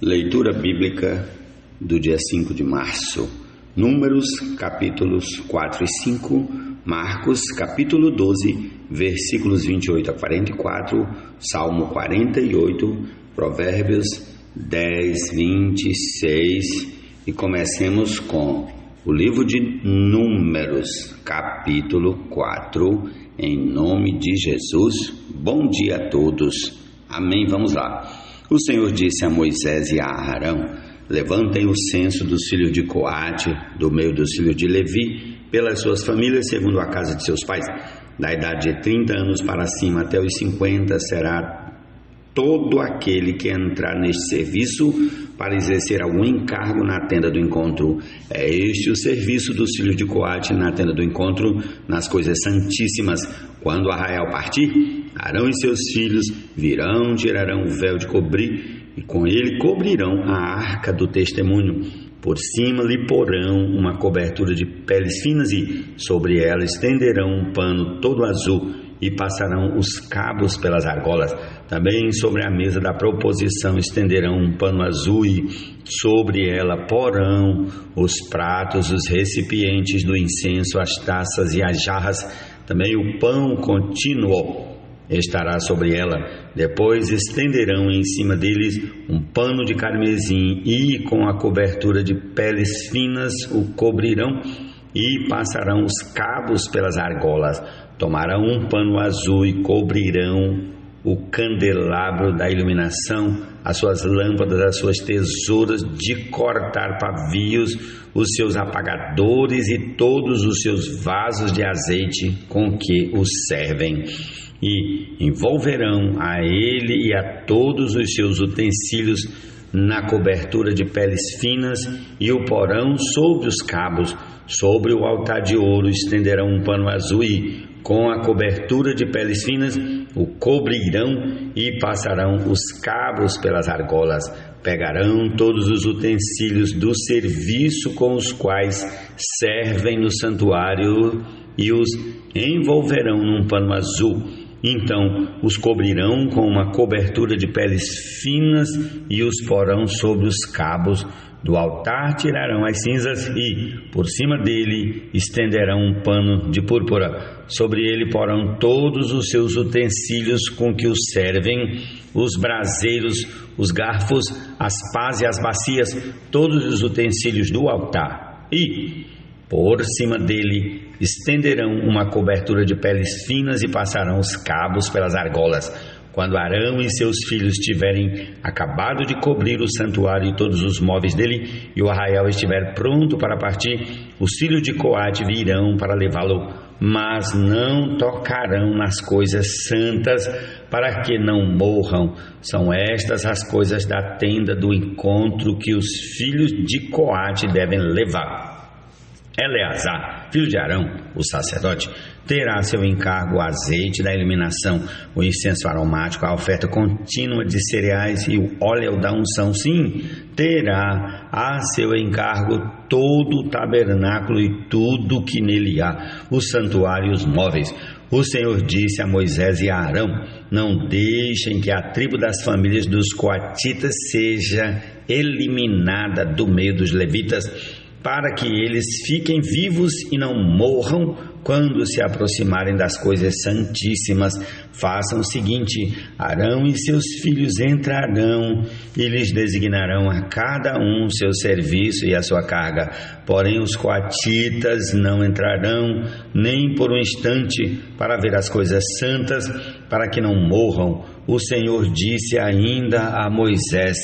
Leitura bíblica do dia 5 de março. Números, capítulos 4 e 5. Marcos, capítulo 12, versículos 28 a 44. Salmo 48. Provérbios 10, 26. E comecemos com o livro de Números, capítulo 4. Em nome de Jesus. Bom dia a todos. Amém. Vamos lá. O Senhor disse a Moisés e a Arão: levantem o censo dos filhos de Coate, do meio dos filhos de Levi, pelas suas famílias, segundo a casa de seus pais. Da idade de 30 anos para cima até os 50 será todo aquele que entrar neste serviço para exercer algum encargo na tenda do encontro. É este o serviço dos filhos de Coate na tenda do encontro, nas coisas santíssimas. Quando Arraial partir, Arão e seus filhos virão, tirarão o véu de cobrir, e com ele cobrirão a arca do testemunho. Por cima lhe porão uma cobertura de peles finas e sobre ela estenderão um pano todo azul e passarão os cabos pelas argolas. Também sobre a mesa da proposição estenderão um pano azul e sobre ela porão os pratos, os recipientes do incenso, as taças e as jarras. Também o pão contínuo estará sobre ela. Depois estenderão em cima deles um pano de carmesim e com a cobertura de peles finas o cobrirão e passarão os cabos pelas argolas. Tomarão um pano azul e cobrirão o candelabro da iluminação, as suas lâmpadas, as suas tesouras de cortar pavios, os seus apagadores e todos os seus vasos de azeite com que os servem. E envolverão a ele e a todos os seus utensílios na cobertura de peles finas e o porão sobre os cabos. Sobre o altar de ouro estenderão um pano azul e, com a cobertura de peles finas, o cobrirão e passarão os cabos pelas argolas. Pegarão todos os utensílios do serviço com os quais servem no santuário e os envolverão num pano azul. Então os cobrirão com uma cobertura de peles finas e os porão sobre os cabos. Do altar tirarão as cinzas e, por cima dele, estenderão um pano de púrpura. Sobre ele porão todos os seus utensílios com que os servem, os braseiros, os garfos, as pás e as bacias, todos os utensílios do altar. E, por cima dele, estenderão uma cobertura de peles finas e passarão os cabos pelas argolas. Quando Arão e seus filhos tiverem acabado de cobrir o santuário e todos os móveis dele, e o arraial estiver pronto para partir, os filhos de Coate virão para levá-lo, mas não tocarão nas coisas santas, para que não morram. São estas as coisas da tenda do encontro que os filhos de Coate devem levar. Eleazar, filho de Arão, o sacerdote, terá seu encargo o azeite da iluminação, o incenso aromático, a oferta contínua de cereais e o óleo da unção. Sim, terá a seu encargo todo o tabernáculo e tudo que nele há, o santuário e os móveis. O Senhor disse a Moisés e a Arão: não deixem que a tribo das famílias dos coatitas seja eliminada do meio dos levitas, para que eles fiquem vivos e não morram quando se aproximarem das coisas santíssimas. Façam o seguinte: Arão e seus filhos entrarão e lhes designarão a cada um o seu serviço e a sua carga. Porém os coatitas não entrarão nem por um instante para ver as coisas santas, para que não morram. O Senhor disse ainda a Moisés: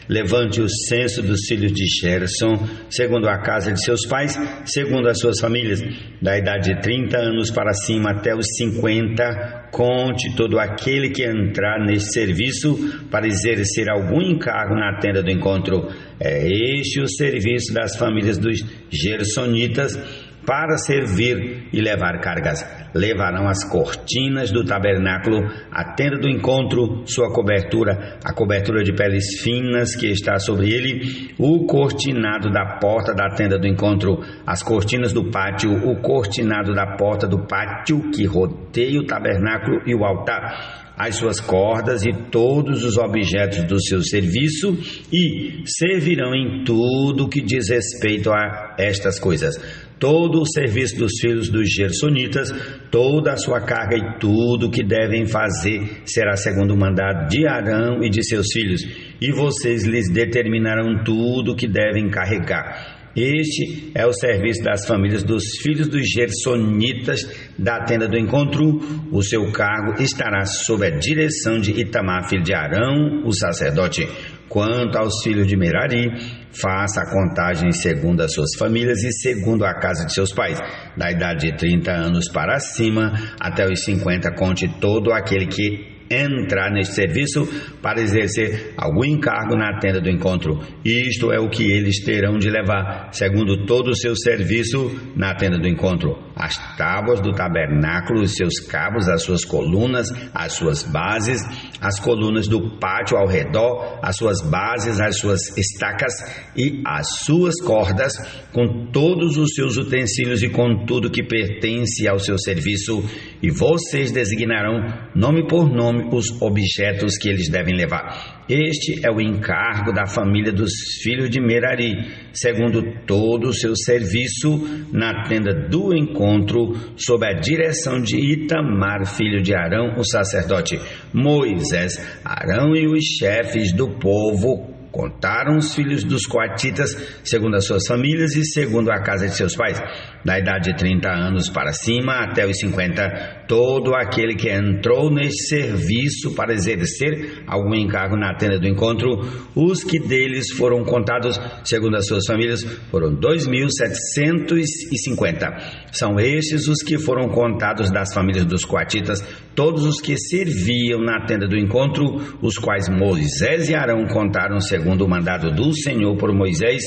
levante o censo dos filhos de Gerson, segundo a casa de seus pais, segundo as suas famílias, da idade de 30 anos para cima até os 50, conte todo aquele que entrar neste serviço para exercer algum encargo na tenda do encontro. É este o serviço das famílias dos gersonitas, para servir e levar cargas. Levarão as cortinas do tabernáculo, a tenda do encontro, sua cobertura, a cobertura de peles finas que está sobre ele, o cortinado da porta da tenda do encontro, as cortinas do pátio, o cortinado da porta do pátio que rodeia o tabernáculo e o altar, as suas cordas e todos os objetos do seu serviço, e servirão em tudo que diz respeito a estas coisas. Todo o serviço dos filhos dos Gersonitas, toda a sua carga e tudo o que devem fazer será segundo o mandado de Arão e de seus filhos, e vocês lhes determinarão tudo o que devem carregar. Este é o serviço das famílias dos filhos dos Gersonitas da tenda do encontro. O seu cargo estará sob a direção de Itamar, filho de Arão, o sacerdote. Quanto aos filhos de Merari, faça a contagem segundo as suas famílias e segundo a casa de seus pais. Da idade de 30 anos para cima, até os 50, conte todo aquele que entrar neste serviço para exercer algum encargo na tenda do encontro. Isto é o que eles terão de levar, segundo todo o seu serviço na tenda do encontro: as tábuas do tabernáculo, os seus cabos, as suas colunas, as suas bases, as colunas do pátio ao redor, as suas bases, as suas estacas e as suas cordas, com todos os seus utensílios e com tudo que pertence ao seu serviço, e vocês designarão nome por nome os objetos que eles devem levar. Este é o encargo da família dos filhos de Merari, segundo todo o seu serviço na tenda do encontro, sob a direção de Itamar, filho de Arão, o sacerdote. Moisés, Arão e os chefes do povo contaram os filhos dos coatitas, segundo as suas famílias e segundo a casa de seus pais, da idade de 30 anos para cima até os 50, todo aquele que entrou neste serviço para exercer algum encargo na tenda do encontro. Os que deles foram contados, segundo as suas famílias, foram 2.750. São estes os que foram contados das famílias dos coatitas, todos os que serviam na tenda do encontro, os quais Moisés e Arão contaram segundo o mandado do Senhor por Moisés.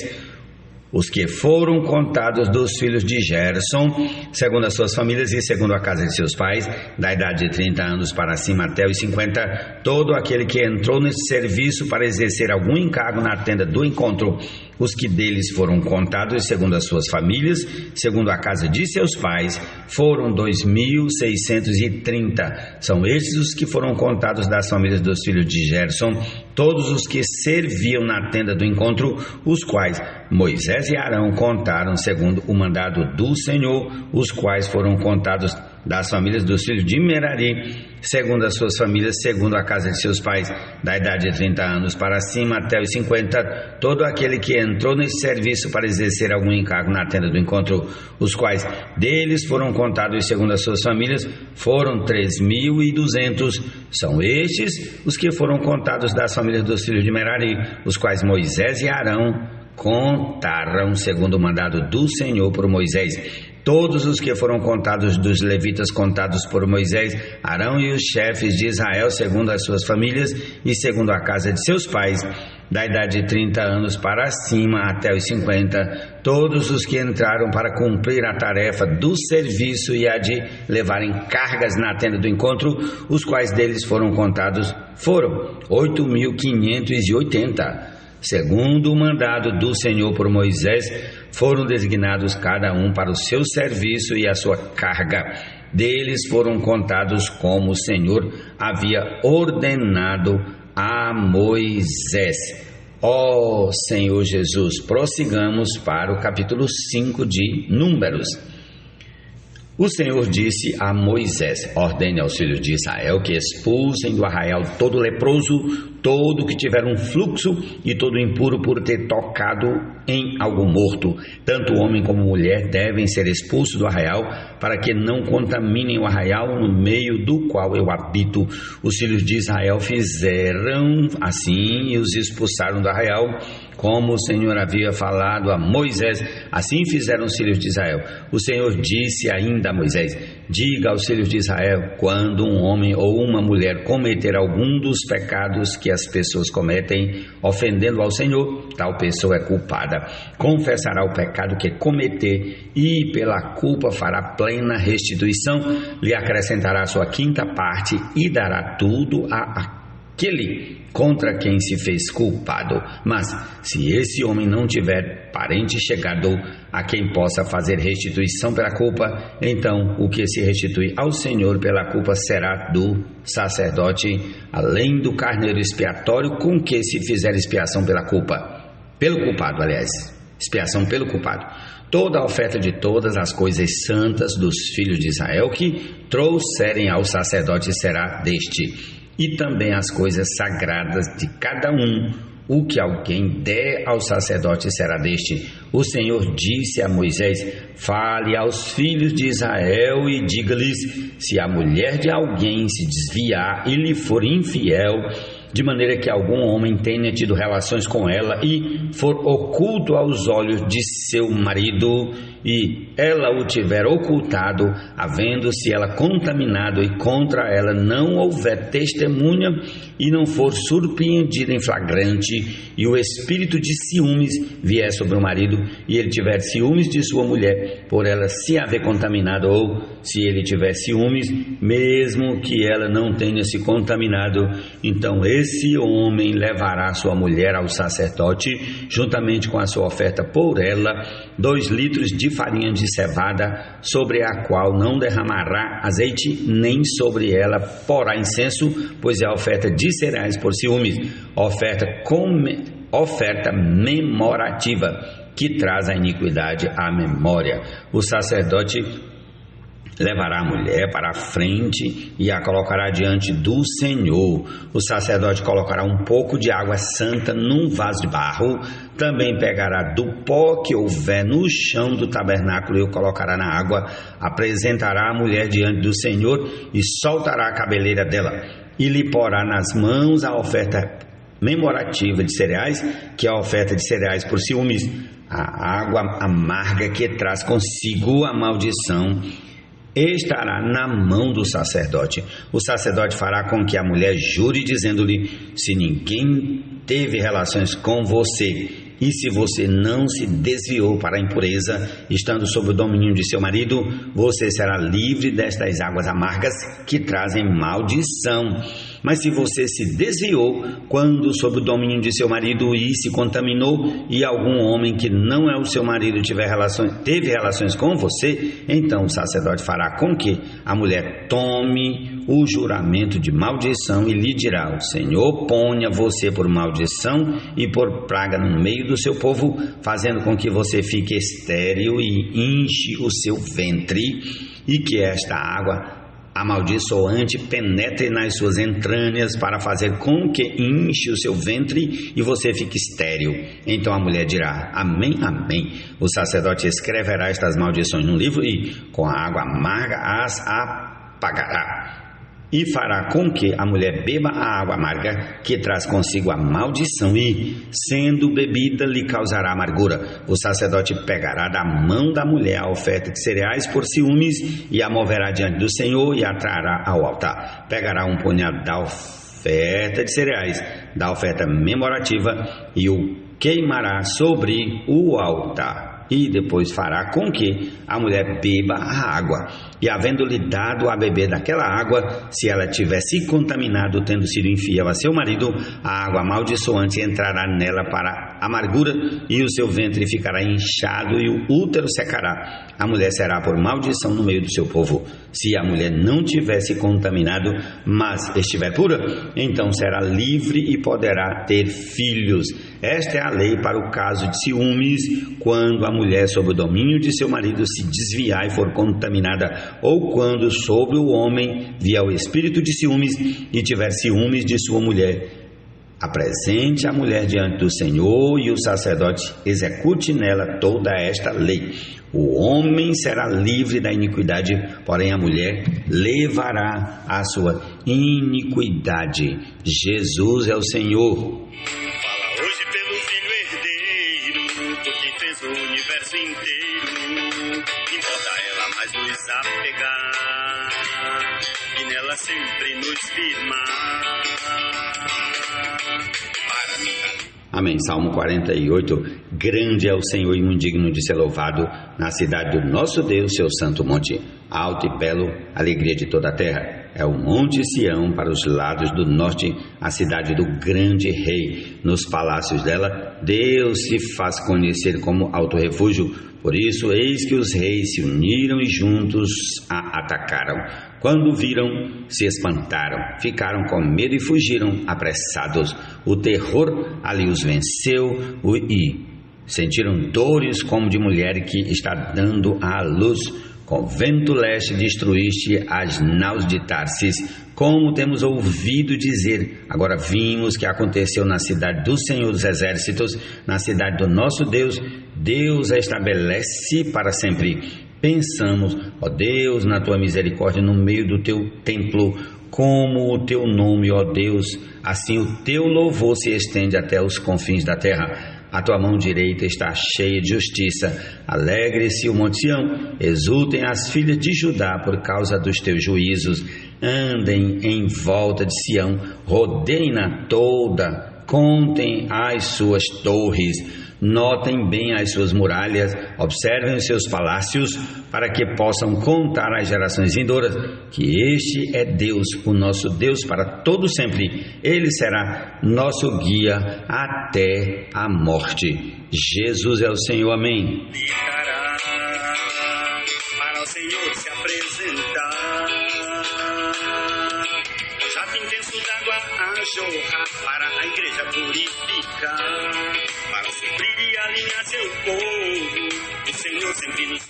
Os que foram contados dos filhos de Gerson, segundo as suas famílias e segundo a casa de seus pais, da idade de 30 anos para cima até os 50, todo aquele que entrou nesse serviço para exercer algum encargo na tenda do encontro. Os que deles foram contados segundo as suas famílias, segundo a casa de seus pais, foram 2.630. São estes os que foram contados das famílias dos filhos de Gerson, todos os que serviam na tenda do encontro, os quais Moisés e Arão contaram segundo o mandado do Senhor, os quais foram contados das famílias dos filhos de Merari, segundo as suas famílias, segundo a casa de seus pais, da idade de 30 anos para cima até os 50, todo aquele que entrou nesse serviço para exercer algum encargo na tenda do encontro, os quais deles foram contados segundo as suas famílias, foram 3.200. São estes os que foram contados das famílias dos filhos de Merari, os quais Moisés e Arão contaram segundo o mandado do Senhor por Moisés. Todos os que foram contados dos levitas contados por Moisés, Arão e os chefes de Israel, segundo as suas famílias e segundo a casa de seus pais, da idade de 30 anos para cima até os 50, todos os que entraram para cumprir a tarefa do serviço e a de levarem cargas na tenda do encontro, os quais deles foram contados, foram 8.580. Segundo o mandado do Senhor por Moisés, foram designados cada um para o seu serviço e a sua carga. Deles foram contados como o Senhor havia ordenado a Moisés. Ó Senhor Jesus, prossigamos para o capítulo 5 de Números. O Senhor disse a Moisés: ordene aos filhos de Israel que expulsem do arraial todo leproso, todo que tiver um fluxo e todo impuro por ter tocado em algo morto. Tanto homem como mulher devem ser expulsos do arraial, para que não contaminem o arraial no meio do qual eu habito. Os filhos de Israel fizeram assim e os expulsaram do arraial. como o Senhor havia falado a Moisés. Assim fizeram os filhos de Israel. O Senhor disse ainda a Moisés: diga aos filhos de Israel, quando um homem ou uma mulher cometer algum dos pecados que as pessoas cometem, ofendendo ao Senhor, tal pessoa é culpada. Confessará o pecado que cometer e pela culpa fará plena restituição, lhe acrescentará a sua quinta parte e dará tudo a aquele contra quem se fez culpado. Mas se esse homem não tiver parente chegado a quem possa fazer restituição pela culpa, então o que se restitui ao Senhor pela culpa será do sacerdote, além do carneiro expiatório com que se fizer expiação pela culpa, pelo culpado, aliás, expiação pelo culpado. Toda a oferta de todas as coisas santas dos filhos de Israel que trouxerem ao sacerdote será deste, e também as coisas sagradas de cada um, o que alguém der ao sacerdote será deste. O Senhor disse a Moisés: fale aos filhos de Israel e diga-lhes: se a mulher de alguém se desviar e lhe for infiel, de maneira que algum homem tenha tido relações com ela e for oculto aos olhos de seu marido, e ela o tiver ocultado, havendo-se ela contaminado e contra ela não houver testemunha e não for surpreendida em flagrante, e o espírito de ciúmes vier sobre o marido, e ele tiver ciúmes de sua mulher, por ela se haver contaminado, ou se ele tiver ciúmes, mesmo que ela não tenha se contaminado, então esse homem levará sua mulher ao sacerdote, juntamente com a sua oferta por ela, 2 litros de farinha de cevada, sobre a qual não derramará azeite, nem sobre ela porá incenso, pois é a oferta de cereais por ciúmes, oferta memorativa, que traz a iniquidade à memória. O sacerdote levará a mulher para a frente e a colocará diante do Senhor. O sacerdote colocará um pouco de água santa num vaso de barro, também pegará do pó que houver no chão do tabernáculo e o colocará na água, apresentará a mulher diante do Senhor e soltará a cabeleira dela, e lhe porá nas mãos a oferta memorativa de cereais, que é a oferta de cereais por ciúmes, a água amarga que traz consigo a maldição, estará na mão do sacerdote. O sacerdote fará com que a mulher jure, dizendo-lhe: se ninguém teve relações com você, e se você não se desviou para a impureza, estando sob o domínio de seu marido, você será livre destas águas amargas que trazem maldição. Mas se você se desviou quando sob o domínio de seu marido e se contaminou, e algum homem que não é o seu marido teve relações com você, então o sacerdote fará com que a mulher tome o juramento de maldição e lhe dirá: o Senhor ponha você por maldição e por praga no meio do seu povo, fazendo com que você fique estéril e inche o seu ventre, e que esta água amaldiçoante penetre nas suas entranhas, para fazer com que inche o seu ventre e você fique estéril. Então a mulher dirá: amém, amém. O sacerdote escreverá estas maldições no livro e com a água amarga as apagará, e fará com que a mulher beba a água amarga, que traz consigo a maldição, e, sendo bebida, lhe causará amargura. O sacerdote pegará da mão da mulher a oferta de cereais por ciúmes, e a moverá diante do Senhor, e a trará ao altar. Pegará um punhado da oferta de cereais, da oferta memorativa, e o queimará sobre o altar. E depois fará com que a mulher beba a água, e havendo-lhe dado a beber daquela água, se ela tivesse contaminado, tendo sido infiel a seu marido, a água amaldiçoante entrará nela para amargura, e o seu ventre ficará inchado e o útero secará. A mulher será por maldição no meio do seu povo. Se a mulher não tivesse contaminado, mas estiver pura, então será livre e poderá ter filhos. Esta é a lei para o caso de ciúmes, quando a mulher sob o domínio de seu marido se desviar e for contaminada, ou quando sobre o homem vier o espírito de ciúmes e tiver ciúmes de sua mulher. Apresente a mulher diante do Senhor, e o sacerdote execute nela toda esta lei. O homem será livre da iniquidade, porém a mulher levará a sua iniquidade. Jesus é o Senhor. Fala hoje pelo Filho Herdeiro. mais o universo inteiro. Importa ela mais nos apegar e nela sempre nos firmar. Para mim. Amém. Salmo 48. Grande é o Senhor e muito digno de ser louvado na cidade do nosso Deus, seu santo monte. Alto e belo, alegria de toda a terra. É o monte Sião para os lados do norte, a cidade do grande rei. Nos palácios dela, Deus se faz conhecer como alto refúgio. Por isso, eis que os reis se uniram e juntos a atacaram. Quando viram, se espantaram, ficaram com medo e fugiram apressados. O terror ali os venceu e sentiram dores como de mulher que está dando à luz. Com vento leste destruíste as naus de Tarsis, como temos ouvido dizer. Agora vimos que aconteceu na cidade do Senhor dos Exércitos, na cidade do nosso Deus. Deus a estabelece para sempre. Pensamos, ó Deus, na tua misericórdia no meio do teu templo, como o teu nome, ó Deus, assim o teu louvor se estende até os confins da terra. A tua mão direita está cheia de justiça. Alegre-se o Monte Sião, exultem as filhas de Judá por causa dos teus juízos. Andem em volta de Sião, rodeiem-na toda, contem as suas torres. Notem bem as suas muralhas, observem os seus palácios, para que possam contar às gerações vindouras que este é Deus, o nosso Deus para todo sempre. Ele será nosso guia até a morte. Jesus é o Senhor, amém. Para o Senhor se apresentar, já tem denso d'água a jorrar, para a igreja purificar, para suprir e alinhar seu povo, o Senhor sempre nos...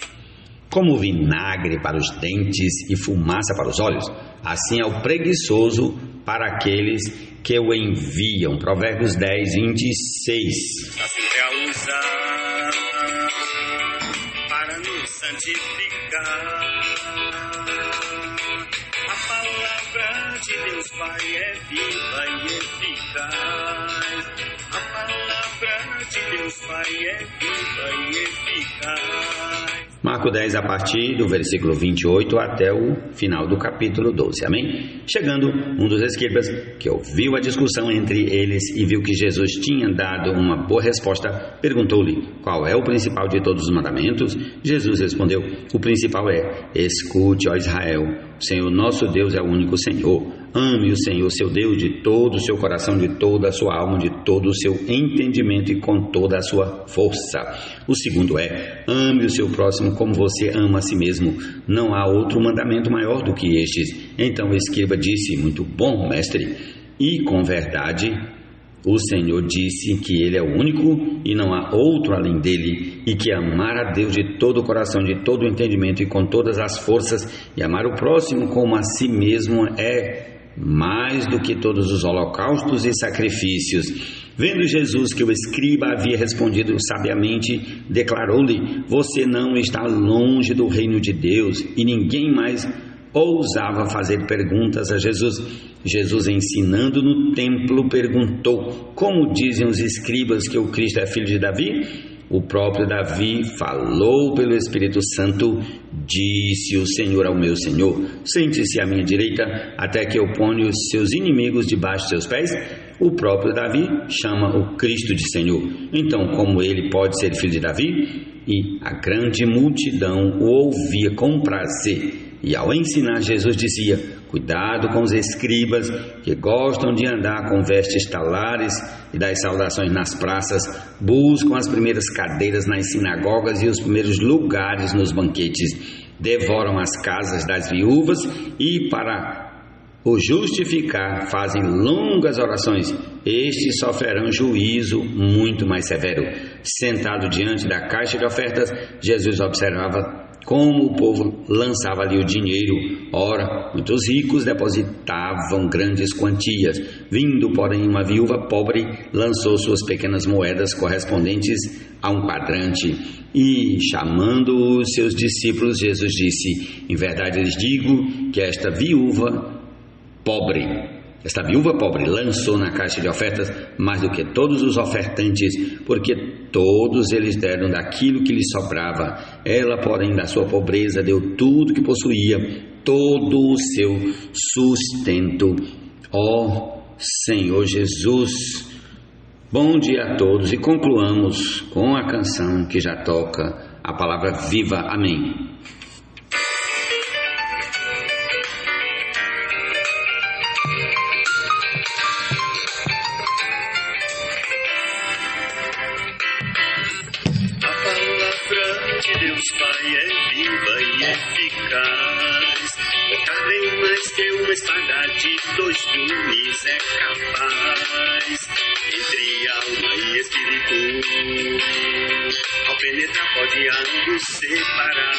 Como vinagre para os dentes e fumaça para os olhos, assim é o preguiçoso para aqueles que o enviam. Provérbios 10, 26. Está sempre a usar para nos santificar. A palavra de Deus, Pai, é viva e eficaz. A palavra de Deus, Pai, é viva e eficaz. Marcos 10, a partir do versículo 28 até o final do capítulo 12, amém? Chegando um dos escribas, que ouviu a discussão entre eles e viu que Jesus tinha dado uma boa resposta, perguntou-lhe: qual é o principal de todos os mandamentos? Jesus respondeu: o principal é: escute, ó Israel, o Senhor nosso Deus é o único Senhor. Ame o Senhor seu Deus de todo o seu coração, de toda a sua alma, de todo o seu entendimento e com toda a sua força. O segundo é: ame o seu próximo como você ama a si mesmo. Não há outro mandamento maior do que estes. Então o escriba disse: muito bom, mestre. E com verdade o Senhor disse que Ele é o único e não há outro além dele, e que amar a Deus de todo o coração, de todo o entendimento e com todas as forças, e amar o próximo como a si mesmo é mais do que todos os holocaustos e sacrifícios. Vendo Jesus que o escriba havia respondido sabiamente, declarou-lhe: você não está longe do reino de Deus. E ninguém mais ousava fazer perguntas a Jesus. Jesus, ensinando no templo, perguntou: como dizem os escribas que o Cristo é filho de Davi? O próprio Davi falou pelo Espírito Santo: disse o Senhor ao meu Senhor: sente-se à minha direita, até que eu ponha os seus inimigos debaixo de seus pés. O próprio Davi chama o Cristo de Senhor. Então, como ele pode ser filho de Davi? E a grande multidão o ouvia com prazer. E ao ensinar, Jesus dizia: cuidado com os escribas, que gostam de andar com vestes talares e das saudações nas praças, buscam as primeiras cadeiras nas sinagogas e os primeiros lugares nos banquetes, devoram as casas das viúvas e, para o justificar, fazem longas orações. Estes sofrerão juízo muito mais severo. Sentado diante da caixa de ofertas, Jesus observava como o povo lançava ali o dinheiro. Ora, muitos ricos depositavam grandes quantias. Vindo, porém, uma viúva pobre, lançou suas pequenas moedas correspondentes a um quadrante. E, chamando os seus discípulos, Jesus disse: em verdade lhes digo que esta viúva pobre Esta viúva pobre lançou na caixa de ofertas mais do que todos os ofertantes, porque todos eles deram daquilo que lhes sobrava. Ela, porém, da sua pobreza, deu tudo que possuía, todo o seu sustento. Ó Senhor Jesus, bom dia a todos, e concluamos com a canção que já toca a palavra viva. Amém. Deus Pai é viva e eficaz, cortar bem mais que uma espada de dois gumes é capaz, entre alma e espírito, ao penetrar pode ambos separar,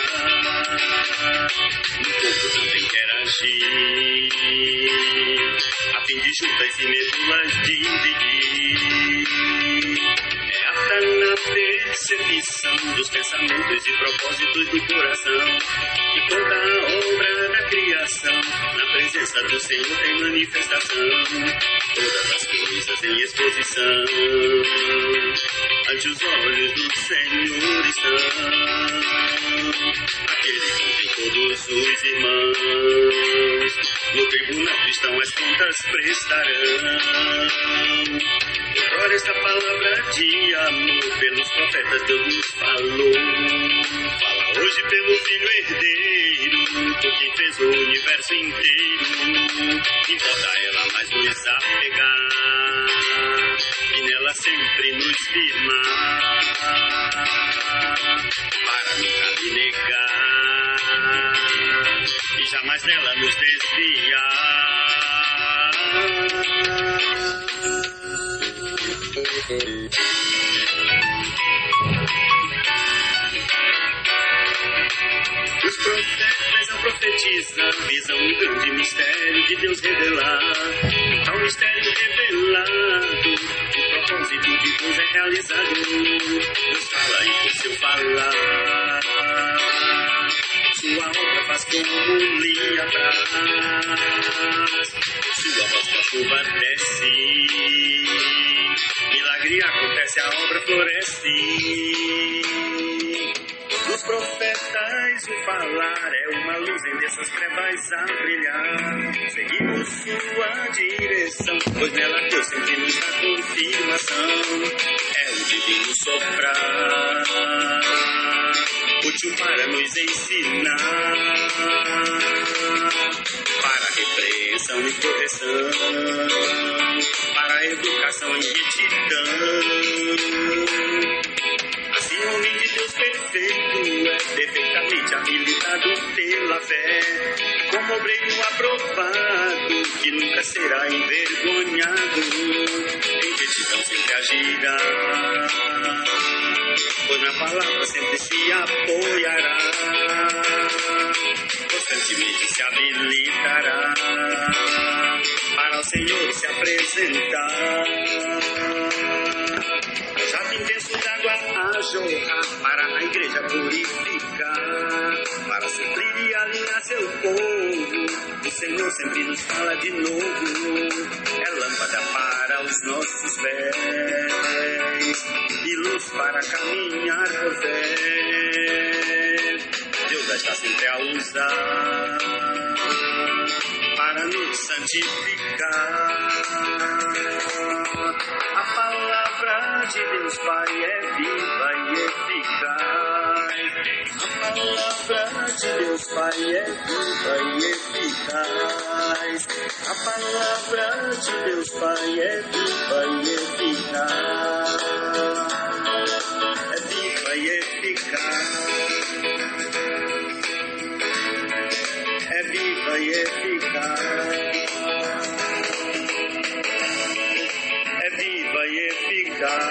no corpo também quer agir, a fim de juntas e medulas dividir. Na percepção dos pensamentos e propósitos do coração, e toda a obra da criação, na presença do Senhor tem manifestação, todas as coisas em exposição, ante os olhos do Senhor estão, aquele que tem todos os irmãos, no tribunal cristão as contas prestarão. Agora esta palavra de amor pelos profetas Deus nos falou. Fala hoje pelo Filho herdeiro, por quem fez o universo inteiro. Importa ela mais nos apegar e nela sempre nos firmar, para nunca me negar e jamais dela nos desviar. Os profetas ao profetizar visam um grande mistério de Deus revelar. Ao mistério revelado, o propósito de Deus é realizado. Deus fala e por seu falar, sua obra faz como linha atrás, sua voz com a chuva desce, milagre acontece, a obra floresce. Dos profetas o falar é uma luz em dessas trevas a brilhar. Seguimos sua direção, pois nela Deus sempre nos dá confirmação. É o divino soprar, útil para nos ensinar, para a repreensão e correção, para a educação e retidão. Assim o homem de Deus perfeito é perfeitamente habilitado pela fé, como obreiro aprovado que nunca será envergonhado, em retidão sempre agirá, pois na palavra sempre se apoiará, constantemente se habilitará para o Senhor se apresentar. Já tem penso d'água a jorrar para a igreja purificar, para suprir e alinhar seu povo. O Senhor sempre nos fala de novo, é lâmpada para os nossos pés e luz para caminhar por fé. Deus já está sempre a usar para nos santificar. A palavra de Deus Pai é viva e eficaz. A palavra de Deus Pai é viva e eficaz. A palavra de Deus Pai é viva e eficaz. É viva e eficaz. É viva e eficaz. É viva e eficaz.